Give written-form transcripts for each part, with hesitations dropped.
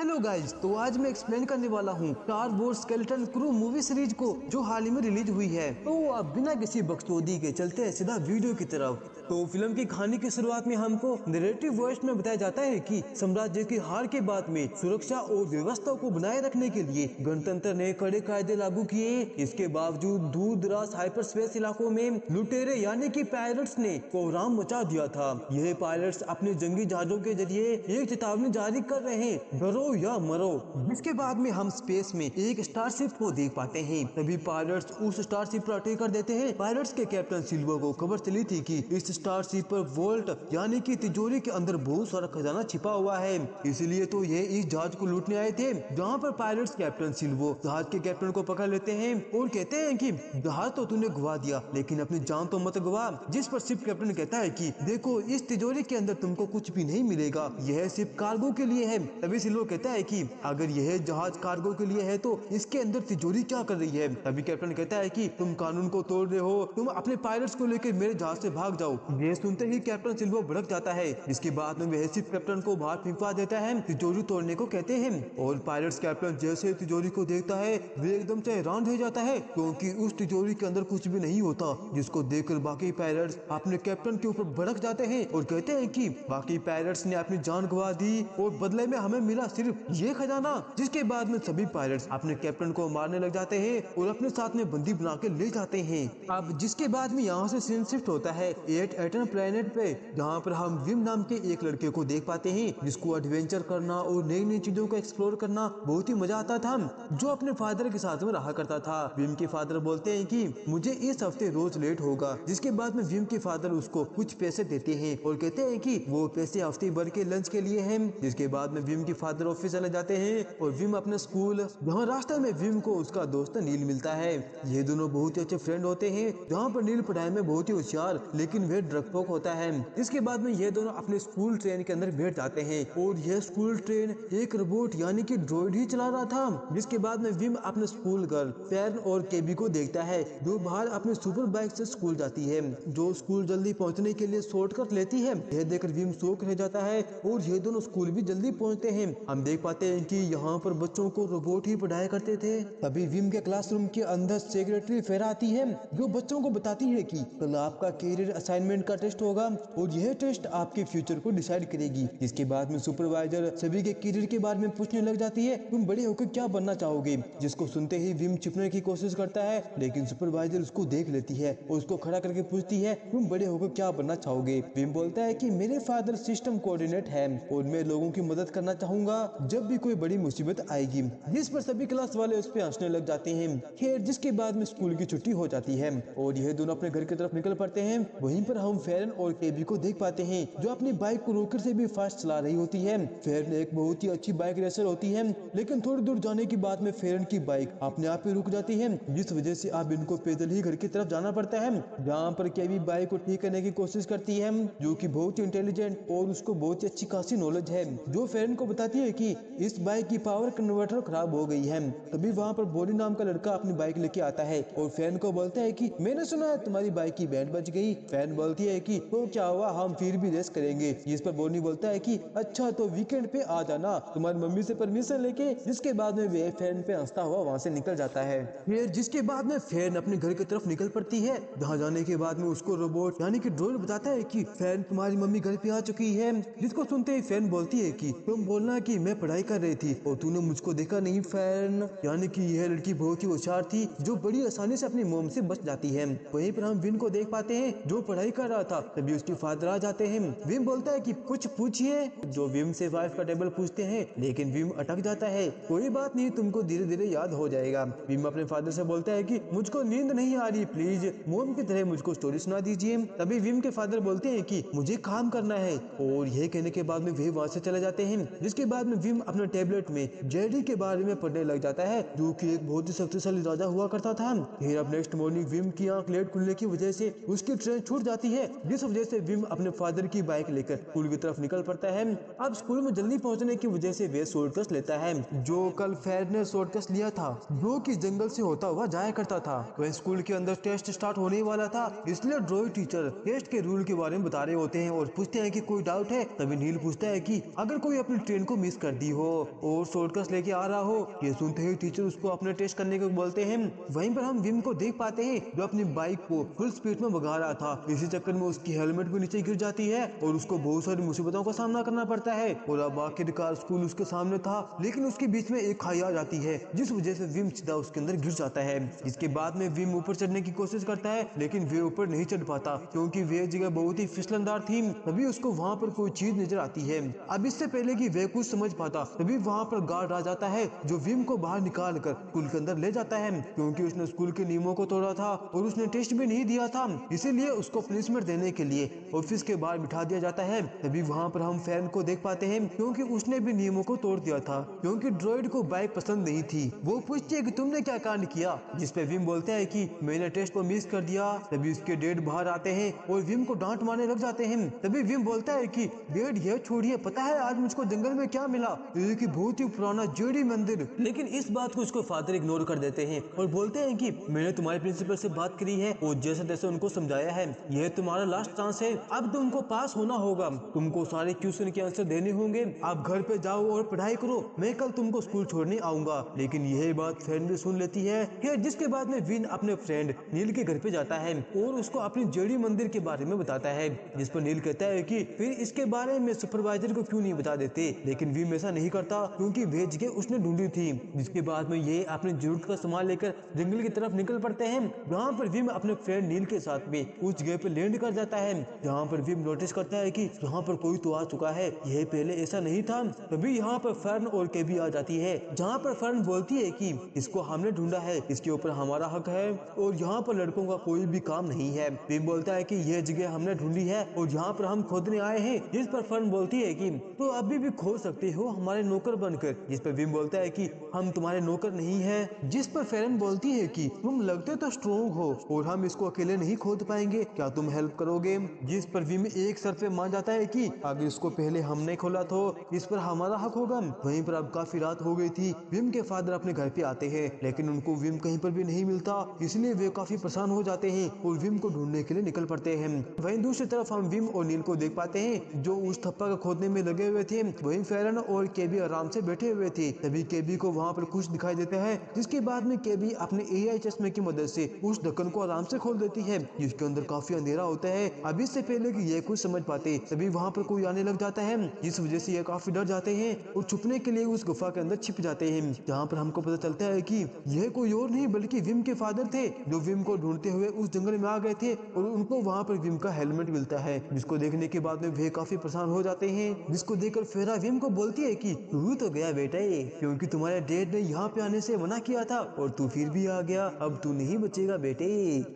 Hello guys, तो आज मैं एक्सप्लेन करने वाला हूँ star Wars skeleton crew movie series को जो हाल ही में रिलीज हुई है। तो अब बिना किसी बकचोदी के चलते हैं सीधा वीडियो की तरफ। तो फिल्म की कहानी की शुरुआत में हमको नैरेटिव वॉइस में बताया जाता है कि साम्राज्य की हार के बाद में सुरक्षा और व्यवस्था को बनाए रखने के लिए गणतंत्र ने कड़े कायदे लागू किए। इसके बावजूद दूर दराज हाइपर स्पेस इलाकों में लुटेरे यानी कि पायलट्स ने कोहराम मचा दिया था। यह पायलट्स अपने जंगी जहाजों के जरिए एक चेतावनी जारी कर रहे हैं, डरो या मरो। जिसके बाद में हम स्पेस में एक स्टारशिप को देख पाते हैं। तभी पायलट्स उस स्टारशिप पर अटैक कर देते हैं। पायलट्स के कैप्टन सिल्वर को खबर चली थी कि इस स्टारशिप पर वोल्ट यानी कि तिजोरी के अंदर बहुत सारा खजाना छिपा हुआ है, इसलिए तो ये इस जहाज को लूटने आए थे। जहाँ पर पायलट्स कैप्टन सिल्वर जहाज के कैप्टन को पकड़ लेते हैं और कहते हैं कि जहाज तो तूने गवा दिया, लेकिन अपनी जान तो मत गवा। जिस पर शिप कैप्टन कहता है कि देखो, इस तिजोरी के अंदर तुमको कुछ भी नहीं मिलेगा, यह सिर्फ कार्गो के लिए है। तभी सिल्वर कहता है कि अगर यह जहाज कार्गो के लिए है तो इसके अंदर तिजोरी क्या कर रही है। तभी कैप्टन कहता है कि तुम कानून को तोड़ रहे हो, तुम अपने पायलट्स को लेकर मेरे जहाज से भाग जाओ। ये सुनते ही कैप्टन सिल्वर भड़क जाता है। इसके बाद में वह शिप कैप्टन को बाहर फेंकवा देता है, तिजोरी तोड़ने को कहते हैं। और पायलट्स कैप्टन जैसे तिजोरी को देखता है वे एकदम से हैरान हो जाता है, क्योंकि उस तिजोरी के अंदर कुछ भी नहीं होता। जिसको देखकर बाकी पायलट्स अपने कैप्टन के ऊपर भड़क जाते हैं और कहते हैं कि बाकी पायलट्स ने अपनी जान गंवा दी और बदले में हमें मिला सिर्फ ये खजाना। जिसके बाद में सभी पायलट्स अपने कैप्टन को मारने लग जाते हैं और अपने साथ में बंदी बना के ले जाते हैं। अब जिसके बाद में यहाँ से सीन शिफ्ट होता है एट एटन प्लेनेट पे, जहाँ पर हम विम नाम के एक लड़के को देख पाते हैं जिसको एडवेंचर करना और नई नई चीजों को एक्सप्लोर करना बहुत ही मजा आता था, जो अपने फादर के साथ में रहा करता था। विम के फादर बोलते हैं कि मुझे इस हफ्ते रोज लेट होगा। जिसके बाद में विम के फादर उसको कुछ पैसे देते हैं और कहते हैं कि वो पैसे हफ्ते भर के लंच के लिए हैं। जिसके बाद में विम के फादर ऑफिस चले जाते हैं और विम अपने स्कूल, जहाँ रास्ते में विम को उसका दोस्त नील मिलता है। ये दोनों बहुत ही अच्छे फ्रेंड होते हैं, जहाँ पर नील पढ़ाई में बहुत ही होशियार लेकिन वह ड्रगपोक होता है। इसके बाद में ये दोनों अपने स्कूल ट्रेन के अंदर बैठ जाते हैं और यह स्कूल ट्रेन एक रोबोट यानी कि ड्रॉइड ही चला रहा था। जिसके बाद में विम अपने स्कूल गर्ल फेरन और केबी को देखता है, जो बाहर अपने सुपर बाइक से स्कूल जाती है, जो स्कूल जल्दी पहुंचने के लिए शॉर्टकट लेती है। यह देखकर विम शॉक रह जाता है और ये दोनों स्कूल भी जल्दी पहुंचते हैं। हम देख पाते हैं कि यहाँ पर बच्चों को रोबोट ही पढ़ाया करते थे। तभी विम के क्लासरूम के अंदर सेक्रेटरी फेरा आती है, जो बच्चों को बताती है कि कल आपका कैरियर असाइनमेंट का टेस्ट होगा और यह टेस्ट आपके फ्यूचर को डिसाइड करेगी। इसके बाद में सुपरवाइजर सभी के कैरियर के बारे में पूछने लग जाती है, तुम बड़े होकर क्या बनना चाहोगे। जिसको सुनते ही विम छिपने की कोशिश करता है, लेकिन सुपरवाइजर उसको देख लेती है और उसको खड़ा करके पूछती है, तुम बड़े होकर क्या बनना चाहोगे। विम बोलता है कि मेरे फादर सिस्टम कोऑर्डिनेट है और मैं लोगों की मदद करना चाहूंगा जब भी कोई बड़ी मुसीबत आएगी। जिस पर सभी क्लास वाले उस पर हंसने लग जाते हैं। खैर, जिसके बाद में स्कूल की छुट्टी हो जाती है और यह दोनों अपने घर की तरफ निकल पड़ते हैं। वहीं पर हम फेरन और केबी को देख पाते हैं, जो अपनी बाइक को रोकर से भी फास्ट चला रही होती है। फेरन एक बहुत ही अच्छी बाइक रेसर होती है, लेकिन थोड़ी दूर जाने के बाद में फेरन की बाइक अपने आप ही रुक जाती है, जिस वजह से अब इनको पैदल ही घर की तरफ जाना पड़ता है। जहाँ पर केबी बाइक को ठीक करने की कोशिश करती है, जो कि बहुत ही इंटेलिजेंट और उसको बहुत ही अच्छी खासी नॉलेज है, जो फेरन को बताती है कि इस बाइक की पावर कन्वर्टर खराब हो गई है। तभी वहाँ पर बोनी नाम का लड़का अपनी बाइक लेके आता है और फैन को बोलता है कि मैंने सुना है तुम्हारी बाइक की बैंड बज गई। फैन बोलती है कि तो क्या हुआ, हम फिर भी रेस करेंगे। इस पर बोनी बोलता है कि अच्छा, तो वीकेंड पे आ जाना तुम्हारी मम्मी से परमिशन लेके। जिसके बाद में वे फैन पे हंसता हुआ वहाँ से निकल जाता है। फिर जिसके बाद में फैन अपने घर की तरफ निकल पड़ती है, जहाँ जाने के बाद में उसको रोबोट यानी कि ड्रोन बताता है कि फैन तुम्हारी मम्मी घर पे आ चुकी है। जिसको सुनते ही फैन बोलती है कि तुम बोलना कि मैं पढ़ाई कर रही थी और तूने मुझको देखा नहीं। फैन यानी कि यह लड़की बहुत ही होशियार थी, जो बड़ी आसानी से अपनी मोम से बच जाती है। वहीं पर हम विन को देख पाते हैं, जो पढ़ाई कर रहा था। तभी उसके फादर आ जाते हैं। विम बोलता है कि कुछ पूछिए, जो विम से वाइफ का टेबल पूछते हैं, लेकिन विम अटक जाता है। कोई बात नहीं, तुमको धीरे धीरे याद हो जाएगा। विम अपने फादर से बोलता है कि मुझको नींद नहीं आ रही, प्लीज मोम की तरह मुझको स्टोरी सुना दीजिए। तभी विम के फादर बोलते हैं कि मुझे काम करना है, और यह कहने के बाद में वे वहाँ से चले जाते हैं। जिसके बाद में विम अपने टेबलेट में जेडी के बारे में पढ़ने लग जाता है, जो कि एक बहुत ही शक्तिशाली राजा हुआ करता था। फिर अब नेक्स्ट मॉर्निंग विम की आंख लेट खुलने की वजह से उसकी ट्रेन छूट जाती जाती है, जिस वजह से विम अपने फादर की बाइक लेकर स्कूल की तरफ निकल पड़ता है। अब स्कूल में जल्दी पहुंचने की वजह से वे शॉर्टकट लेता है, जो कल फेर ने शॉर्टकट लिया था, जो कि जंगल से होता हुआ जाया करता था। वह स्कूल के अंदर टेस्ट स्टार्ट होने वाला था, इसलिए ड्रॉइड टीचर टेस्ट के रूल के बारे में बता रहे होते हैं और पूछते हैं कि कोई डाउट है। तभी नील पूछता है कि अगर कोई अपनी ट्रेन को मिस कर दी हो और शॉर्टकट लेके आ रहा हो। ये सुनते ही टीचर उसको अपने टेस्ट करने को बोलते हैं। वहीं पर हम विम को देख पाते हैं, जो अपनी बाइक को फुल स्पीड में भगा रहा था। इसी चक्कर में उसकी हेलमेट भी नीचे गिर जाती है और उसको बहुत सारी मुसीबतों का सामना करना पड़ता है। और अब आखिरकार स्कूल उसके सामने था, लेकिन उसके बीच में एक खाई आ जाती है, जिस वजह से विम सीधा उसके अंदर गिर जाता है। इसके बाद में विम ऊपर चढ़ने की कोशिश करता है, लेकिन वे ऊपर नहीं चढ़ पाता क्योंकि वे जगह बहुत ही फिसलनदार थी। तभी उसको वहाँ पर कोई चीज नजर आती है। अब इससे पहले कि वे कुछ समझ पाता, तभी वहाँ पर गार्ड आ जाता है, जो विम को बाहर निकाल कर स्कूल के अंदर ले जाता है, क्योंकि उसने स्कूल के नियमों को तोड़ा था और उसने टेस्ट भी नहीं दिया था। इसीलिए उसको पनिशमेंट देने के लिए ऑफिस के बाहर बिठा दिया जाता है। तभी वहाँ पर हम फैन को देख पाते हैं, क्योंकि उसने भी नियमों को तोड़ दिया था, क्योंकि ड्रॉइड को बाइक पसंद नहीं थी। वो पूछती है कि तुमने क्या कांड किया, जिसपे विम बोलता है कि मैंने टेस्ट को मिस कर दिया। तभी उसके डैड बाहर आते हैं और विम को डांट मारने लग जाते हैं। तभी विम बोलता है कि डैड ये छोड़िए, पता है आज मुझको जंगल में क्या मिला, एक बहुत ही पुराना जेडी मंदिर। लेकिन इस बात को उसको फादर इग्नोर कर देते हैं और बोलते हैं कि मैंने तुम्हारे प्रिंसिपल से बात करी है और जैसे तैसे उनको समझाया है, यह तुम्हारा लास्ट चांस है, अब तुमको पास होना होगा, तुमको सारे क्वेश्चन के आंसर देने होंगे, आप घर पे जाओ और पढ़ाई करो, मैं कल तुमको स्कूल छोड़ने आऊंगा। लेकिन यह बात फ्रेंड भी सुन लेती है, जिसके बाद में विन अपने फ्रेंड नील के घर पे जाता है और उसको अपनी जेडी मंदिर के बारे में बताता है, जिस पर नील कहता है कि फिर इसके बारे में सुपरवाइजर को क्यों नहीं बता देते। लेकिन विम ऐसा नहीं करता, क्योंकि वे जगह उसने ढूंढी थी। जिसके बाद में ये अपनी जरूरत का सामान लेकर जंगल की तरफ निकल पड़ते हैं। वहाँ पर विम अपने फ्रेंड नील के साथ में उस जगह पे लैंड कर जाता है, जहाँ पर विम नोटिस करता है कि यहाँ पर कोई तो आ चुका है, यह पहले ऐसा नहीं था। तभी यहाँ पर फर्न और केबी आ जाती है, जहाँ पर फर्न बोलती है कि इसको हमने ढूंढा है, इसके ऊपर हमारा हक है और यहाँ पर लड़कों का कोई भी काम नहीं है। विम बोलता है कि यह जगह हमने ढूंढी है और यहाँ पर हम खोदने आए हैं। जिस पर फर्न बोलती है कि तो अभी भी खोद सकते हो हमारे नौकर बनकर। जिस पर विम बोलता है कि हम तुम्हारे नौकर नहीं हैं। जिस पर फेरन बोलती है कि तुम लगते तो स्ट्रोंग हो और हम इसको अकेले नहीं खोद पाएंगे, क्या तुम हेल्प करोगे। जिस पर विम एक शर्त पे मान जाता है कि अगर इसको पहले हमने खोला तो इस पर हमारा हक होगा। वहीं पर अब काफी रात हो गई थी। विम के फादर अपने घर पे आते हैं, लेकिन उनको विम कहीं पर भी नहीं मिलता, इसलिए वे काफी परेशान हो जाते हैं और विम को ढूंढने के लिए निकल पड़ते हैं। वहीं दूसरी तरफ हम विम और नील को देख पाते हैं, जो उस थप्पा को खोदने में लगे हुए थे। वहीं फेरन और केबी आराम से बैठे हुए थे। तभी केबी को वहाँ पर कुछ दिखाई देता है, जिसके बाद में केबी अपने एआई चश्मे की मदद से उस ढक्कन को आराम से खोल देती है, जिसके अंदर काफी अंधेरा होता है। अभी से पहले कि ये कुछ समझ पाते, तभी वहाँ पर कोई आने लग जाता है, जिस वजह से ये काफी डर जाते हैं और छुपने के लिए उस गुफा के अंदर छिप जाते हैं, जहाँ पर हमको पता चलता है कि यह कोई और नहीं बल्कि विम के फादर थे, जो विम को ढूंढते हुए उस जंगल में आ गए थे और उनको वहाँ पर विम का हेलमेट मिलता है, जिसको देखने के बाद में वे काफी परेशान हो जाते हैं। जिसको देखकर फेरा विम को बोलती है कि तू तो गया बेटा, क्योंकि तुम्हारे डैड ने यहाँ पे आने से मना किया था और तू फिर भी आ गया, अब तू नहीं बचेगा बेटे।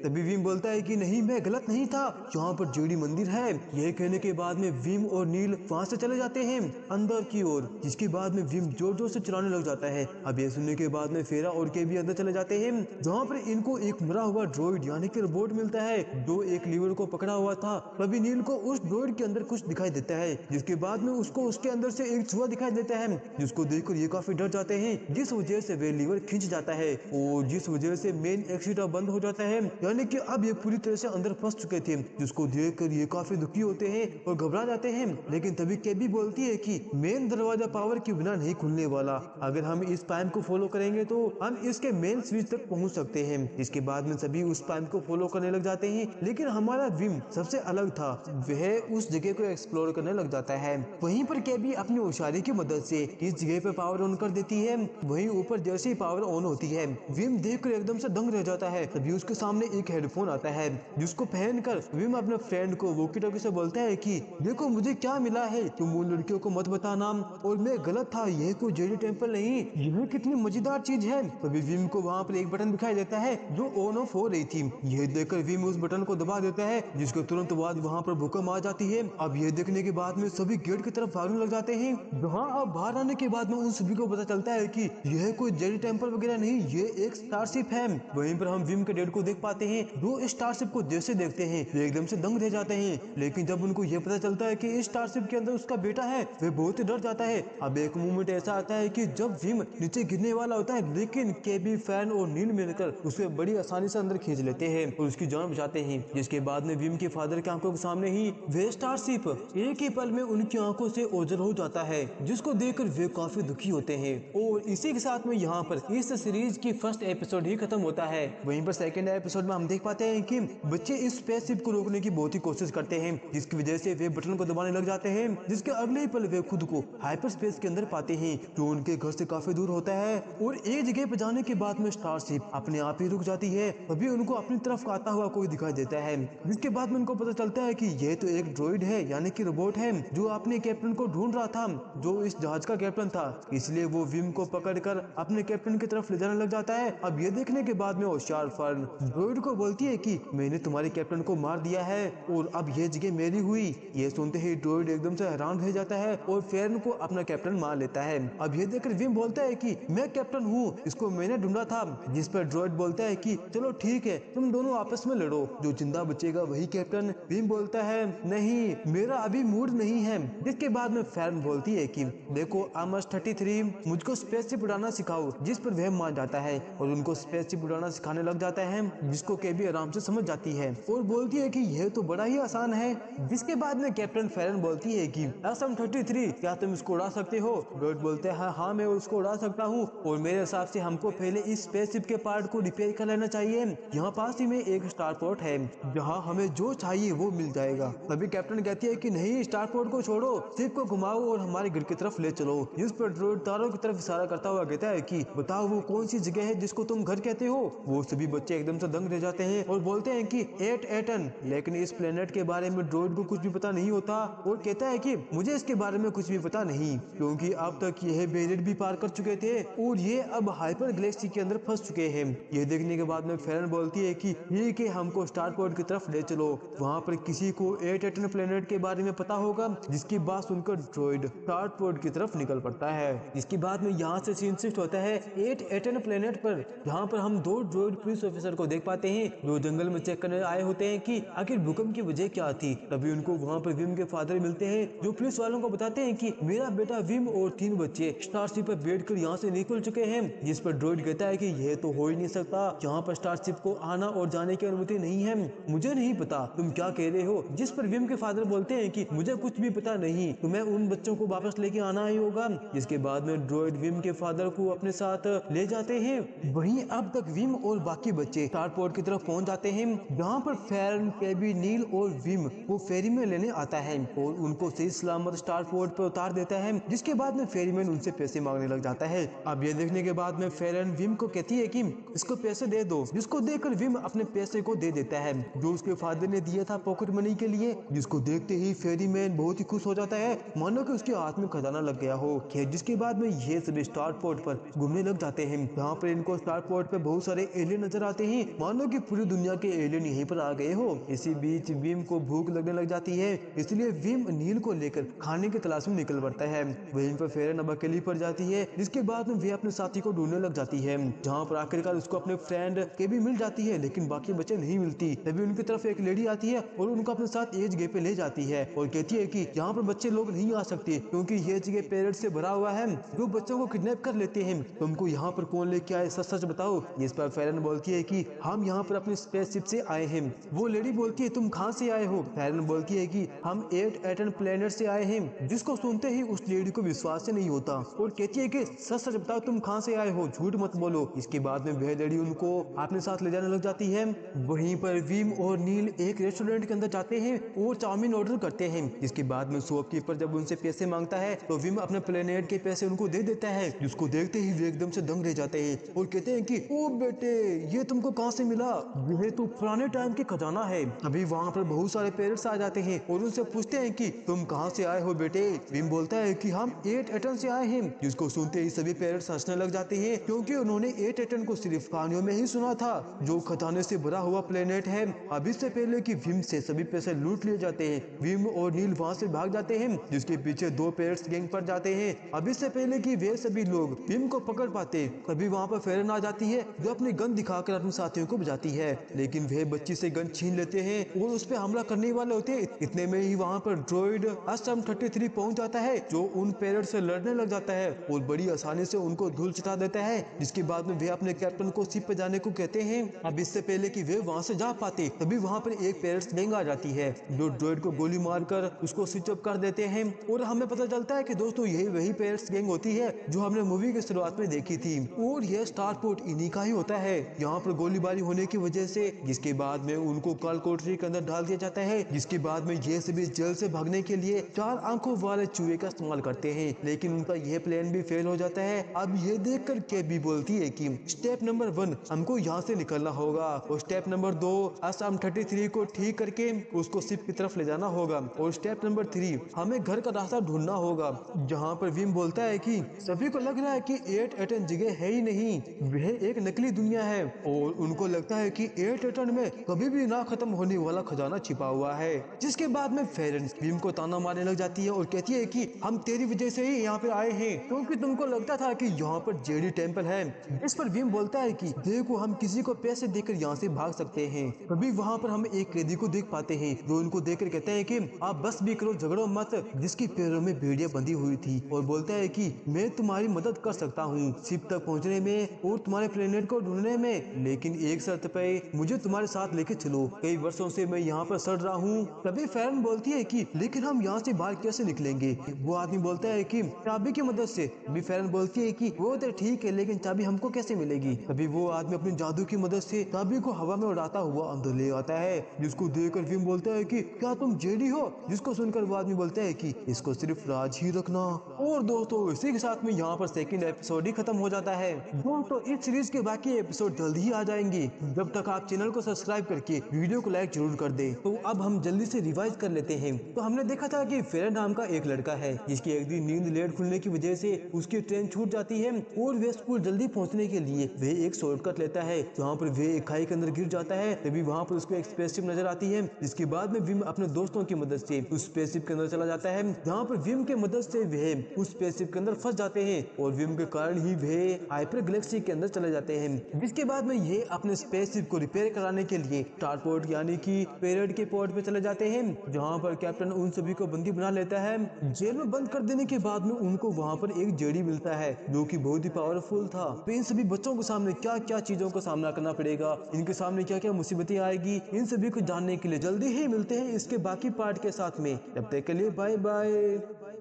तभी विम बोलता है कि नहीं, मैं गलत नहीं था, यहाँ पर जेडी मंदिर है। यह कहने के बाद में विम और नील वहाँ से चले जाते हैं अंदर की ओर, जिसके बाद में विम जोर जोर से चिल्लाने लग जाता है। अब ये सुनने के बाद में फेरा और केबी अंदर चले जाते हैं, जहाँ पर इनको एक मरा हुआ ड्रॉइड यानी कि रोबोट मिलता है, जो एक लीवर को पकड़ा हुआ था। तभी नील को उस ड्रॉइड के अंदर कुछ दिखाई देता है, जिसके बाद में उसको उसके अंदर से एक छुआ दिखाई देता है, जिसको देखकर ये काफी डर जाते हैं, जिस वजह से वे लीवर खींच जाता है और जिस वजह से मेन एक्सिट बंद हो जाता है, यानी कि अब ये पूरी तरह से अंदर फंस चुके थे। जिसको देखकर ये काफी दुखी होते हैं और घबरा जाते हैं। लेकिन तभी केबी बोलती है कि मेन दरवाजा पावर के बिना नहीं खुलने वाला, अगर हम इस पाइप को फॉलो करेंगे तो हम इसके मेन स्विच तक पहुंच सकते हैं। इसके बाद में सभी उस पाइप को फॉलो करने लग जाते हैं, लेकिन हमारा विम सबसे अलग था, वह उस जगह को एक्सप्लोर करने लग जाता है। वहीं पर केबी अपनी होशियारी की मदद से इस जगह पे पावर ऑन कर देती है। वहीं ऊपर जैसे ही पावर ऑन होती है, विम देखकर एकदम से दंग रह जाता है। तभी उसके सामने एक हेडफोन आता है, जिसको पहनकर विम अपने फ्रेंड को वॉकी टॉकी से बोलता है कि देखो मुझे क्या मिला है, तुम उन लड़कियों को मत बताना और मैं गलत था, यह कोई जेडी टेम्पल नहीं, यह कितनी मजेदार चीज है। तभी विम को वहाँ पर एक बटन दिखाई देता है जो ऑन ऑफ हो रही थी। यह देखकर विम उस बटन को दबा देता है, जिसके तुरंत बाद वहाँ पर भूकंप आ जाती है। अब यह देखने के बाद में सभी गेट की तरफ भागने लग जाते हैं, जहाँ अब बाहर आने के बाद में उन सभी को पता चलता है कि यह कोई जेडी टेम्पल वगैरह नहीं, ये एक स्टारशिप है। वहीं पर हम विम के डैड को देख पाते हैं, जो स्टारशिप को जैसे देखते हैं वे एकदम से दंग रह जाते हैं। लेकिन जब उनको ये पता चलता है कि इस स्टारशिप के अंदर उसका बेटा है, वे बहुत ही डर जाता है। अब एक मोमेंट ऐसा आता है कि जब विम नीचे गिरने वाला होता है, लेकिन केबी, फैन और नील मिलकर उसे बड़ी आसानी से अंदर खींच लेते हैं और उसकी जान बचाते हैं। जिसके बाद में विम के फादर की आंखों के सामने ही वे स्टारशिप एक ही पल में उनकी आंखों से ओझल हो जाता है, जिसको देखकर वे काफी दुखी होते हैं। और इसी के साथ में यहाँ पर इस सीरीज की फर्स्ट एपिसोड ही खत्म होता है। वहीं पर सेकंड एपिसोड में हम देख पाते हैं कि बच्चे इस स्पेसशिप को रोकने की बहुत ही कोशिश करते हैं, जिसकी वजह से वे बटन को दबाने लग जाते हैं, जिसके अगले ही पल वे खुद को हाइपर स्पेस के अंदर पाते हैं, जो उनके घर से काफी दूर होता है। और एक जगह पर जाने के बाद में स्टारशिप अपने आप ही रुक जाती है। तभी उनको अपनी तरफ आता हुआ कोई दिखाई देता है, जिसके बाद में उनको पता चलता है कि ये तो एक ड्रॉइड है, यानी कि रोबोट है, जो अपने कैप्टन को ढूंढ रहा था, जो इस जहाज का कैप्टन था। इसलिए वो विम को पकड़कर अपने कैप्टन की तरफ ले जाने लग जाता है। अब ये देखने के बाद में होशियार फर्न ड्रॉइड को बोलती है कि मैंने तुम्हारे कैप्टन को मार दिया है और अब ये जगह मेरी हुई। ये सुनते ही ड्रॉइड एकदम से हैरान रह जाता है और फेरन को अपना कैप्टन मान लेता है। अब ये देखकर विम बोलता है कि मैं कैप्टन हूँ, इसको मैंने ढूंढा था। जिस पर ड्रॉइड बोलता है कि चलो ठीक है, तुम दोनों आपस में लड़ो, जो जिंदा बचेगा वही कैप्टन। विम बोलता है नहीं, मेरा अभी मूड नहीं है। जिसके बाद में फेरन बोलती है कि देखो आमस 33, मुझको स्पेसशिप उड़ाना सिखाओ। जिस पर वह मान जाता है और उनको स्पेसशिप उड़ाना सिखाने लग जाता है, जिसको केबी आराम से समझ जाती है और बोलती है कि यह तो बड़ा ही आसान है। जिसके बाद में कैप्टन फेरन बोलती है कि असम 33, क्या तुम इसको उड़ा सकते हो? ड्रॉइड बोलते हैं हाँ मैं उसको उड़ा सकता हूँ, और मेरे हिसाब से हमको पहले इस स्पेसशिप के पार्ट को रिपेयर कर लेना चाहिए। यहाँ पास ही में एक स्टारपोर्ट है जहाँ हमें जो चाहिए वो मिल जाएगा। तभी कैप्टन कहती है कि नहीं, स्टारपोर्ट को छोड़ो, शिप को घुमाओ और हमारे घर की तरफ ले चलो। इस पर ड्रॉइड तारों की तरफ इशारा करता हुआ कहता है कि बताओ वो कौन सी जगह है जिसको तुम घर कहते हो? वो सभी बच्चे एकदम से दंग रह जाते हैं और बोलते हैं कि 8 एटन। लेकिन इस प्लेनेट के बारे में ड्रॉइड को कुछ भी पता नहीं होता और कहता है कि मुझे इसके बारे में कुछ भी पता नहीं, क्योंकि अब तक यह बैरियर भी पार कर चुके थे और ये अब हाइपर गैलेक्सी के अंदर फंस चुके हैं। ये देखने के बाद में फेरन बोलती है कि ठीक है, हमको स्टारपोर्ट की तरफ ले चलो, वहाँ पर किसी को 8 एटन प्लेनेट के बारे में पता होगा। जिसकी बात सुनकर ड्रॉइड स्टारपोर्ट की तरफ निकल पड़ता है। इसके बाद में यहाँ से सीन शिफ्ट होता है 8 एटन प्लेनेट पर, जहाँ पर हम 2 ड्रॉइड पुलिस ऑफिसर को देख पाते हैं, जो जंगल में चेक करने आए होते हैं कि आखिर भूकंप की वजह क्या थी। तभी उनको वहाँ पर विम के फादर मिलते हैं, जो पुलिस वालों को बताते हैं कि मेरा बेटा विम और 3 बच्चे स्टारशिप पर बैठकर यहाँ से निकल चुके हैं। जिस पर ड्रॉइड कहता है कि यह तो हो ही नहीं सकता, यहाँ पर स्टारशिप को आना और जाने की अनुमति नहीं है। मुझे नहीं पता तुम क्या कह रहे हो। जिस पर विम के फादर बोलते हैं कि मुझे कुछ भी पता नहीं, तुम्हें उन बच्चों को वापस लेके आना ही होगा। जिसके बाद में ड्रॉइड विम के फादर को अपने साथ ले जाते हैं। वहीं अब तक विम और बाकी बच्चे स्टारपोर्ट की तरफ पहुंच जाते हैं, जहाँ पर फेरन, केबी, नील और विम को फेरी में लेने आता है और उनको सही सलामत स्टारपोर्ट पर उतार देता है। जिसके बाद में फेरीमैन उनसे पैसे मांगने लग जाता है। अब ये देखने के बाद में फेरन विम को कहती है कि इसको पैसे दे दो, जिसको देखकर विम अपने पैसे को दे देता है, जो उसके फादर ने दिया था पॉकेट मनी के लिए। जिसको देखते ही फेरीमैन बहुत ही खुश हो जाता है, मानो कि उसके हाथ में खजाना लग गया हो। जिसके बाद में ये सभी स्टारपोर्ट पर घूमने लग जाते हैं, जहाँ पर इनको स्टारपोर्ट पे बहुत सारे एलियन नजर आते हैं, मानो कि पूरी दुनिया के एलियन यहीं पर आ गए हो। इसी बीच विम को भूख लगने लग जाती है, इसलिए विम नील को लेकर खाने की तलाश में निकल पड़ता है। वहीं पर फेरन अब अकेली पड़ जाती है। जिसके बाद में वे अपने साथी को ढूंढने लग जाती है, जहाँ पर आखिरकार उसको अपने फ्रेंड के भी मिल जाती है, लेकिन बाकी बच्चे नहीं मिलती। तभी उनकी तरफ एक लेडी आती है और उनको अपने साथ एक जगह पे ले जाती है और कहती है कि यहाँ पर बच्चे लोग नहीं आ सकते, क्योंकि ये जगह पेरेंट्स से भरा हुआ है, जो बच्चों को किडनैप कर लेते हैं। तुमको यहाँ पर कौन लेके आए, सच सच बताओ। जिस पर फेरन बोलती है कि हम यहाँ पर अपनी स्पेसशिप से आए हैं। वो लेडी बोलती है तुम कहाँ से आए हो? फेरन बोलती है कि हम 8 एटन प्लेनेट से आए हैं। जिसको सुनते ही उस लेडी को विश्वास नहीं होता और कहती है कि सच सच बताओ तुम कहाँ से आए हो, झूठ मत बोलो। इसके बाद में वह लेडी उनको अपने साथ ले जाने लग जाती है। वहीं पर विम और नील एक रेस्टोरेंट के अंदर जाते हैं और चाउमीन ऑर्डर करते हैं। इसके बाद में शॉपकीपर जब उनसे पैसे मांगता है तो विम अपने प्लेनेट के पैसे उनको दे देता है, जिसको देखते ही वे एकदम से दंग रह जाते हैं और कहते हैं कि ओ बेटे, ये तुमको कहाँ से मिला? यह तो पुराने टाइम की खजाना है। अभी वहाँ पर बहुत सारे पेरेंट्स आ जाते हैं और उनसे पूछते हैं कि तुम कहाँ से आए हो बेटे? विम बोलता है कि हम 8 एटन से आए हैं। जिसको सुनते ही सभी पेरेंट्स हंसने लग जाते हैं, क्योंकि उन्होंने 8 एटन को सिर्फ कहानियों में ही सुना था, जो खजाने से भरा हुआ प्लेनेट है। अब इससे पहले कि विम से सभी पैसे लूट लिए जाते हैं, विम और नील वहाँ से भाग जाते हैं, जिसके पीछे 2 पेरेंट्स गैंग पर जाते हैं। अब इससे पहले कि वे सभी लोग विम को पकड़ पाते, तभी वहाँ पर फेरन आ जाती है, जो अपनी गन दिखाकर अपने साथियों को बजाती है, लेकिन वह बच्ची से गन छीन लेते हैं और उस पे हमला करने वाले होते हैं। इतने में ही वहाँ पर ड्रॉइड SM-33 पहुंच जाता है, जो उन पेरेंट्स से लड़ने लग जाता है और बड़ी आसानी से उनको धूल चिता देता है। जिसके बाद में वे अपने कैप्टन को शिप पे जाने को कहते हैं। अब इससे पहले कि वे वहाँ से जा पाते तभी वहाँ पर एक पेरेंट्स गैंग आ जाती है, जो ड्रॉइड को गोली मारकर उसको स्विच ऑफ कर देते हैं। और हमें पता चलता है कि दोस्तों यही वही पेरेंट्स गैंग होती है जो हमने मूवी की शुरुआत में देखी थी, और यह स्टारपोर्ट इन्हीं का ही होता है। यहाँ पर गोलीबारी होने की वजह से जिसके बाद में उनको काल कोठरी के अंदर डाल दिया जाता है। जिसके बाद में ये सभी जेल से भागने के लिए 4 आंखों वाले चूहे का इस्तेमाल करते हैं, लेकिन उनका यह प्लान भी फेल हो जाता है। अब ये देखकर कैबी बोलती है कि स्टेप नंबर 1 हमको यहाँ से निकलना होगा, और स्टेप नंबर 2 SM-33 को ठीक करके उसको शिप की तरफ ले जाना होगा, और स्टेप नंबर 3 हमें घर का रास्ता ढूंढना होगा। जहाँ पर विम बोलता है कि सभी को लग रहा है कि 8 एटन जगह है ही नहीं, वह एक नकली दुनिया है, और उनको लगता है कि 8 एटन में कभी भी ना खत्म होने वाला खजाना छिपा हुआ है। जिसके बाद में फेरेंस विम को ताना मारने लग जाती है और कहती है कि हम तेरी वजह से ही यहाँ पे आए हैं, क्योंकि तुमको लगता था कि यहाँ पर जेडी टेम्पल है। इस पर विम बोलता है कि देखो हम किसी को पैसे देकर यहाँ से भाग सकते हैं। तभी वहाँ पर हम एक कैदी को देख पाते हैं, जो उनको देखकर कहता है कि आप बस भी करो, झगड़ो मत, जिसकी पैरों में बेड़ियां बंधी हुई थी, और बोलता है कि मैं तुम्हारी मदद कर सकता हूँ शिप तक पहुँचने में और तुम्हारे प्लेनेट को ढूंढने में, लेकिन एक शर्त पे मुझे तुम्हारे साथ लेके चलो, कई वर्षों से मैं यहाँ पर सड़ रहा हूँ। तभी फैरन बोलती है कि लेकिन हम यहाँ से बाहर कैसे निकलेंगे? वो आदमी बोलता है कि चाबी की मदद से। तभी फैरन बोलती है कि वो तो ठीक है, लेकिन चाबी हमको कैसे मिलेगी? तभी वो आदमी अपनी जादू की मदद से चाबी को हवा में उड़ाता हुआ अंदर ले आता है, जिसको देखकर विम बोलता है कि क्या तुम जेडी हो? जिसको सुनकर वो आदमी बोलता है कि इसको सिर्फ राज ही रखना। और दोस्तों इसी के साथ में यहाँ पर सेकंड एपिसोड ही खत्म हो जाता है। दोस्तों इस सीरीज के बाकी एपिसोड जल्दी ही आ जाएंगे, जब तक आप चैनल को सब्सक्राइब करके वीडियो को लाइक जरूर कर दे। तो अब हम जल्दी से रिवाइज कर लेते हैं। तो हमने देखा था कि फेरन नाम का एक लड़का है, जिसकी एक दिन नींद लेट खुलने की वजह से उसकी ट्रेन छूट जाती है, और वे स्कूल जल्दी पहुंचने के लिए वे एक शॉर्टकट लेता है, जहाँ पर वे एक खाई के अंदर गिर जाता है। तभी वहाँ पर उसको एक स्पेसशिप नजर आती है, जिसके बाद में विम अपने दोस्तों की मदद से उस स्पेसशिप के अंदर चला जाता है, जहाँ पर विम के मदद से वे उस स्पेसशिप के अंदर फंस जाते हैं, और विम के कारण ही वे हाइपर गैलेक्सी के अंदर चले जाते हैं। जिसके बाद में ये अपने स्पेसशिप को रिपेयर कराने के लिए स्टारपोर्ट यानी कि पेरियड के पोर्ट पे चले जाते हैं, जहाँ पर कैप्टन उन सभी को बंदी बना लेता है। जेल में बंद कर देने के बाद में उनको वहाँ पर एक जेडी मिलता है, जो कि बहुत ही पावरफुल था। तो इन सभी बच्चों के सामने क्या क्या चीजों का सामना करना पड़ेगा, इनके सामने क्या क्या मुसीबतें आएगी, इन सभी को जानने के लिए जल्दी ही मिलते हैं इसके बाकी पार्ट के साथ में। तब तक के लिए बाय बाय।